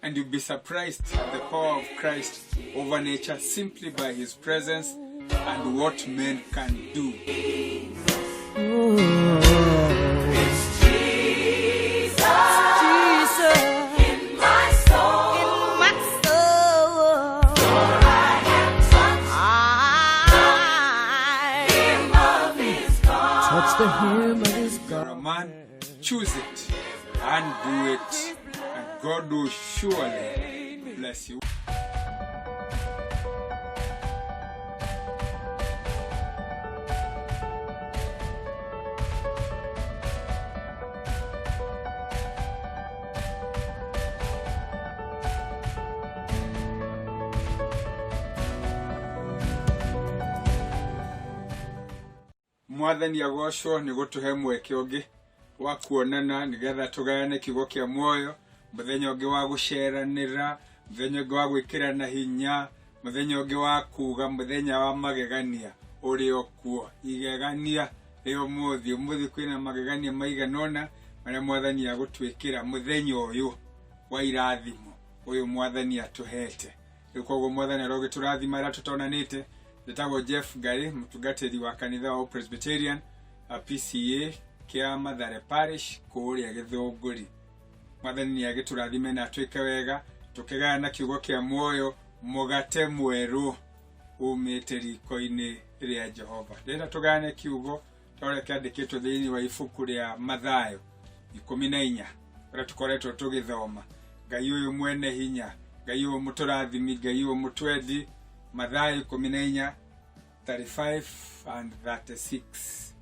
and you'll be surprised at the power of Christ over nature simply by his presence and what men can do. The hem of his garment. Man, choose it and do it, and God will surely bless you. Mwathani agocwo ni gutuhe mweke ungi wa kuonana nigetha tugayane kiugo kia muoyo muthenya ungi wa guceranira muthenya ungi wa gwikirana hinya muthenya ungi wa kuga muthenya wa magegania uri okuo igegania rio muthi kwina magegania maiganona maria Mwathani agutwikira muthenya uyu wa irathimo uyu Mwathani atuhete ikogo Mwathani arogiturathima ra tutonanite. Ndetagwo Jeff Gary, mutungatiri wa kanitha wa Presbyterian PCA kia Mathare Parish kuria Githunguri. Mwathani agiturathime na twike wega tukigana kiugo kia muoyo mugate mweru umite riko-ini ria Jehova. Ndenda tugane kiugo tore kiandikitwo thiini wa ibuku ria Mathayo 14 ria tukoretwo tugithoma. Ngai uyu mwene hinya, Ngai uyu muturathimi, Ngai uyu mutwendi. Mathayo 14:35 and 36.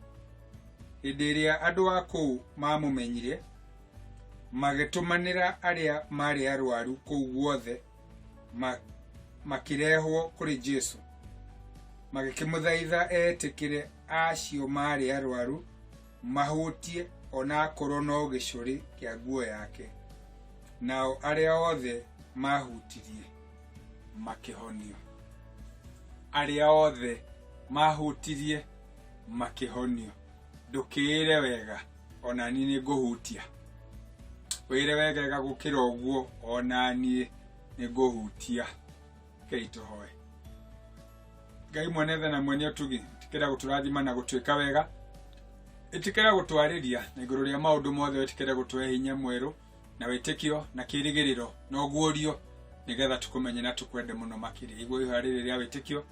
Idiria andu aku mamumenyire magitumanira aria mari arwaru kuu guothe makirehwo kuri Jesu magikimuthaitha etikire acio mari arwaru mahutie ona korwo no gicuri kia nguo yake. Nao aria othe mahutirie makihonio. Aria othe mahutirie makihonio. Ndukire wega ona ni nguhutia. Wire wega gukira uguo ona ni nguhutia. Keitohoe. Ngai mwenetha na mwene otugi tikira guturathima na gutwika wega. Itikira gutwariria na iguru ria maundu mothe itikira gutwe hinya mweru na witikio na kirigiriro na oguorio nigetha tukumenye na tukwende muno makiri. Igwo ihaririria witikio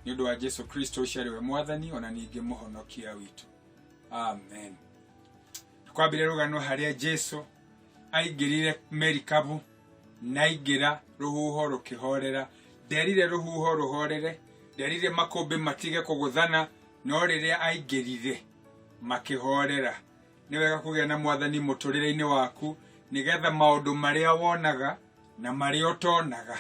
ni undu wa Jesu Kristo uciariwe Mwathani ona ningi muhonokia witu. Amen. Tukwambire rugano haria Jesu aingirire merikabu na ingira ruhuho rukihorera. Nderire ruhuho ruhorere, nderire makombe matige kuguthana, no riria aingirire makihorera. Ni wega kugia na Mwathani muturire-ini waku nigetha maundu maria wonaga na maria utonaga,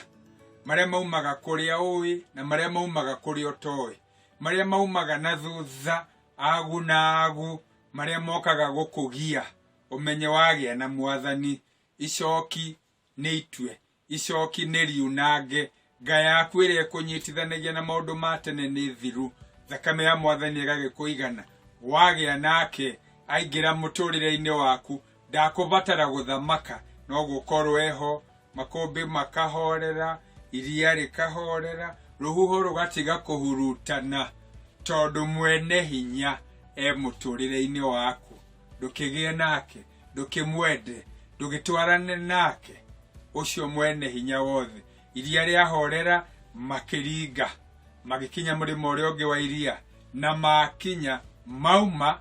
maria maumaga kuria uwi na maria maumaga kuria utoi, maria maumaga na thutha agu na agu, maria mokaga gukugia umenye wagia na Mwathani. Icoki ni itue, icoki ni riunange, Ngai yaku iria kunyitithanagia na maundu ma tene ni thiru. Thakame ya Mwathani igagikuigana wagia nake aingira muturire-ini waku. Ndakubatara guthamaka no gukorwo eho, makombe makahorera, iria rikahorera, ruhuho rugatiga kuhurutana tondu mwene hinya muturire-ini waku. Ndukigie nake, ndukimwende, ndugitwarane nake ucio mwene hinya wothe. Iria ria horera makiringa magikinya murimo uria ungi wa iria na makinya mauma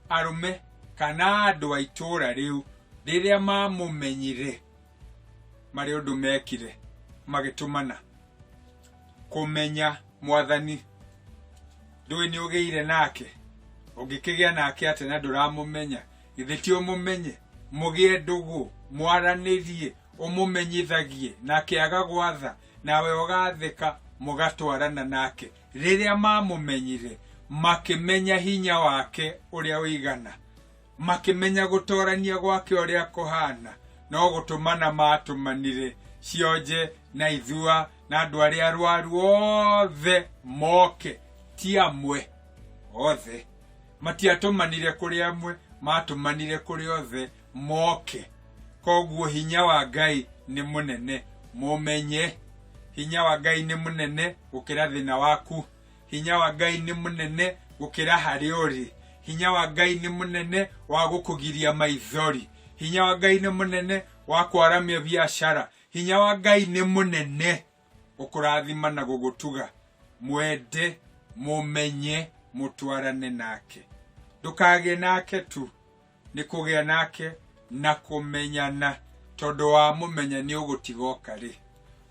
arume kana andu a itura riu riria mamumenyire mari undu mekire magitumana kumenya Mwathani. Ndui ni ugeire nake, ungikigia nake ate na nduramumenya githi ti umumenye mugie ndugu mwaranirie umumenyithagie nake agagwatha nawe ugathika mugatwarana nake. Riria mamumenyire makimenya hinya wake uria uigana, makimenya gutorania gwake uria kuhana, no gutumana matumanire cionje na ithua na andu aria arwaru othe moke ti amwe othe. Matiatumanire kuri amwe, matumanire kuri othe moke koguo hinya wa Ngai ni munene. Mumenye hinya wa Ngai ni munene gukira thina waku. Hinya wa Ngai ni munene gukira hari uri. Hinya wa Ngai ni munene wa gukugiria maithori. Hinya wa Ngai ni munene wa kwaramia biashara. Hinya wa Ngai ni munene ukurathima na gugutuga. Mwende, mumenye, mutwarane nake. Ndukage nake tu, ni kugia nake na kumenyana. Tondu wa mumenya ni ugutigoka ri.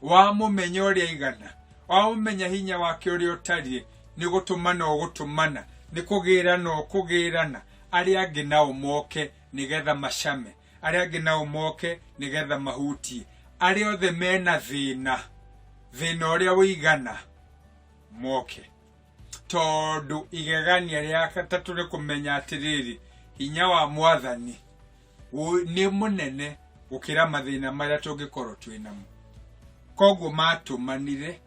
Wa mumenya uria igana, wa mumenya hinya wake uria utari, ni gutumana ugutumana, ni kugirana ukugirana. Aria angi nao moke nigetha mashame, aria angi nao moke nigetha mahuti. Aria othe mena thina uria wigana moke. Tondu igegania ria gatatu ni kumenya atiriri, hinya wa Mwathani ni munene gukira mathina maria tungikorwo twinamo. Koguo matumanire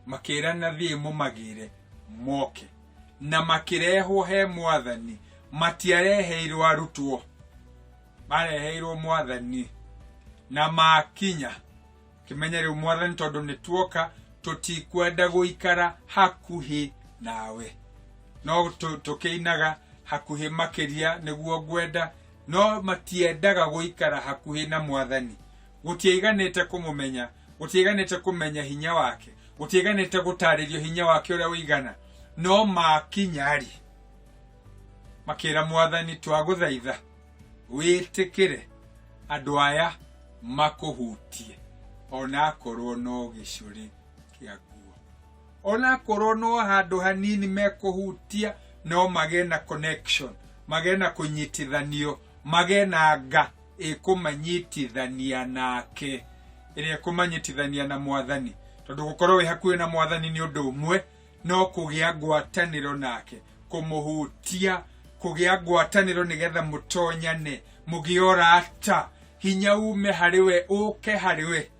makirana thie mumagire moke, na makirehwo he Mwathani. Matiareheirwo arutwo, mareheirwo Mwathani na makinya. Kimenya riu Mwathani tondu ni tuoka tutikwenda guikara hakuhi nawe. No tukeinaga hakuhi makiria niguo gwenda, no matiendaga guikara hakuhi na Mwathani. Gutiiganite kumumenya, gutiiganite kumenya hinya wake, gutiiganite gutaririo hinya wake uria wigana. No makinyari makira Mwathani twaguthaitha witikire andu aya makuhutie, ona korwo no gicuri kia guo, ona korwo no handu hanini mekuhutia, no magena connection, magena kunyitithanio, magena nga ikumanyitithania nake, iria kumanyitithania na Mwathani. Tondu gukorwo wi hakuhi na Mwathani ni undu umwe, no kugia ngwataniro nake, kumuhutia, kugia ngwataniro nigetha mutonyane, mugiora ata hinya ume hariwe, uke hariwe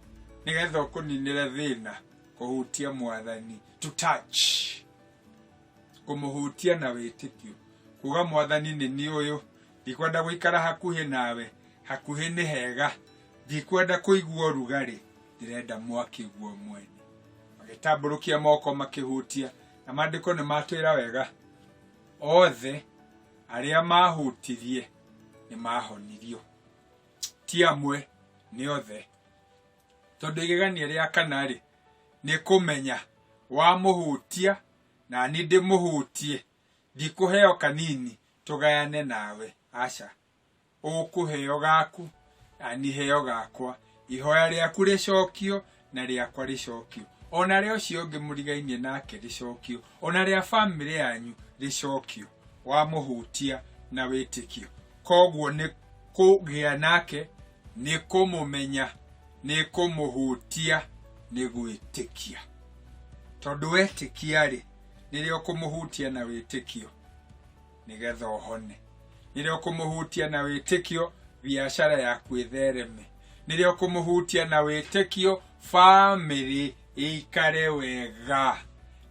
nigetha ukuninire thina. Kuhutia Mwathani, to touch, kumuhutia na witikio, kuga Mwathani ni uyu, ndikwenda guikara hakuhi nawe, hakuhi ni hega, ndikwenda kuigua rugari, ndirenda mwakiguo mwene. Magitamburukia moko makihutia, na maandiko ni matwira wega othe aria mahutirie ni mahonirio, ti amwe ni othe. Tondu igegania ria kanari ni kumenya wa muhutia na ni ndi muhutie, ndikuheo kanini tugayane nawe. Aca, ukuheo gaku ani heo gakwa, ihoya riaku ricokio na riakwa ricokio, ona ria ucio ungi murigainie nake ricokio, ona ria family yanyu ricokio. Wa muhutia na witikio. Koguo ni kugia nake, ni kumumenya, ni kumuhutia, ni gwitikia. Tondu wetikia ri nirio kumuhutia na witikio nigetha uhone. Nirio kumuhutia na witikio biashara yaku ithereme. Nirio kumuhutia na witikio family ikare wega.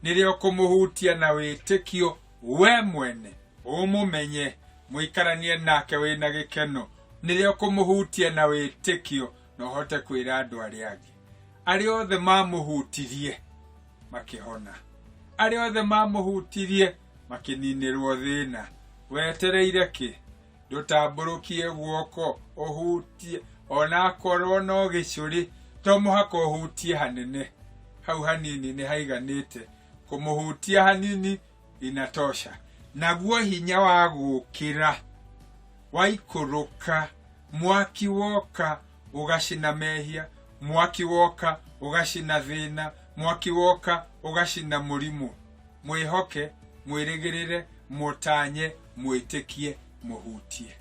Nirio kumuhutia na witikio we mwene umumenye, muikaranie nake wina gikeno. Nirio kumuhutia na witikio no hote kwira andu aria angi. Aria othe mamuhutirie makihona, aria othe mamuhutirie makininirwo thina. Wetereire ki? Ndutamburukie guoko uhutie, ona korwo no gicuri, to muhaka uhutie hanene. Hau hanini ni haiganite. Kumuhutia hanini inatosha. Naguo hinya wa gukira waikuruka, mwaki woka ugashina mehia, mwaki woka ugashina thina, mwaki woka ugashina murimu. Mwihoke, mwirigirire, mutanye, mwitikie, muhutie.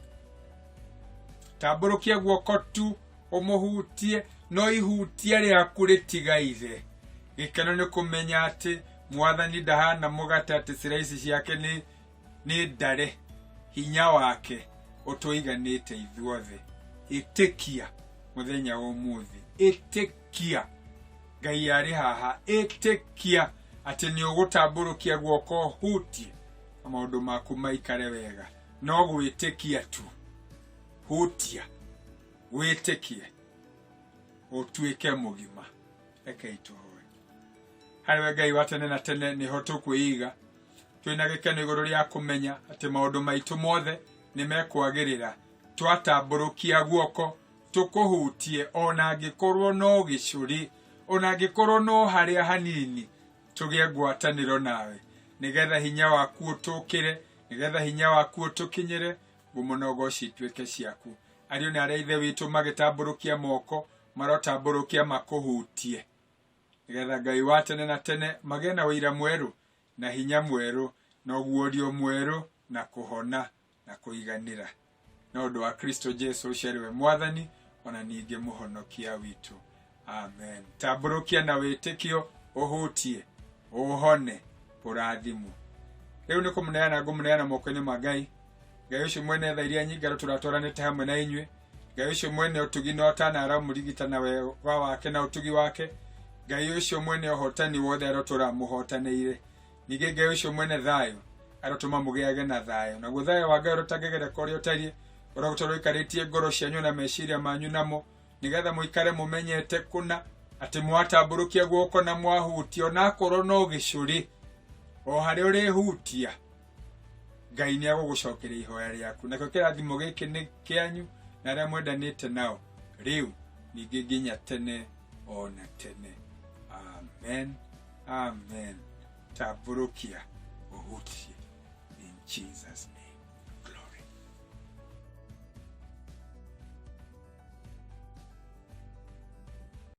Tamburukia guoko tu umuhutie, no ihutie riaku ritigaire. Gikeno ni kumenya ati Mwathani ndahana mugate ati ciraisi ciake ni ndare. Hinya wake utuiganite ithuothe. Itikia muthenya umuthi, itikia Ngai ari haha, itikia ati ni ugutamburukia guoko hutie maundu maku maikare wega. No gwitikia tu, hutia wĩtĩkie ũtuĩke mũgima. Reke itũhoe. Harĩ Ngai wa tene na tene nĩho tũkwĩiga twĩna gĩkeno igũrũ rĩa kũmenya atĩ maũndũ maitũ mothe nĩmekwagĩrĩra twatambũrũkia guoko tũkũhutie, ona angĩkorwo no gĩcũri, ona angĩkorwo no harĩa hanini, tũgĩe ngwatanĩro nawe, nĩgetha hinya waku ũtũkĩre, nĩgetha hinya waku ũtũkinyĩre, ngumo na ũgooci ituĩke ciaku. Ariũ na arĩa ithe witũ magĩtambũrũkia moko, marotambũrũkia makũhutie, nĩgetha Ngai wa tene na tene magĩe na ũira mwerũ na hinya mwerũ na ũguũrio mwerũ na kũhona na kũiganĩra, na ũndũ wa Kristo Jesu ũcio we Mwathani ona ningĩ mũhonokia witũ. Amen. Tambũrũkia na wĩtĩkio, ũhutie, ũhone, ũrathimwo. Rĩu nĩ kũmũneana ngũmũneana moko-inĩ ma Ngai. Ngai ũcio mwene tha iria nyingĩ tũratwaranĩte hamwe na inyuĩ. Ngai ũcio mwene ũtugi na ũtana aramũrigitana wega wake na ũtugi wake. Ngai ũcio mwene ũhotani wothe arotũramũhotanĩire. Ningĩ Ngai ũcio mwene thayũ arotũma mũgĩage na thayũ. Naguo thayũ wa Ngai ũrotangĩgereka ũrĩa ũtariĩ ũrogũtũra ũikarĩtie ngoro cianyu na meciria manyu namo, nĩgetha mũikare mũmenyete kũna atĩ mwatambũrũkia guoko na mwahutia, ona akorwo no gĩcũrĩ, o harĩa ũrĩhutia Ngai nĩagũgũcokeria ihoya rĩaku. Nakĩo kĩrathimo gĩkĩ nĩ kĩanyu na arĩa mwendanĩte nao rĩu ningĩ nginya tene ona tene. Amen. Amen. Tambũrũkia, ũhutie in Jesus' name.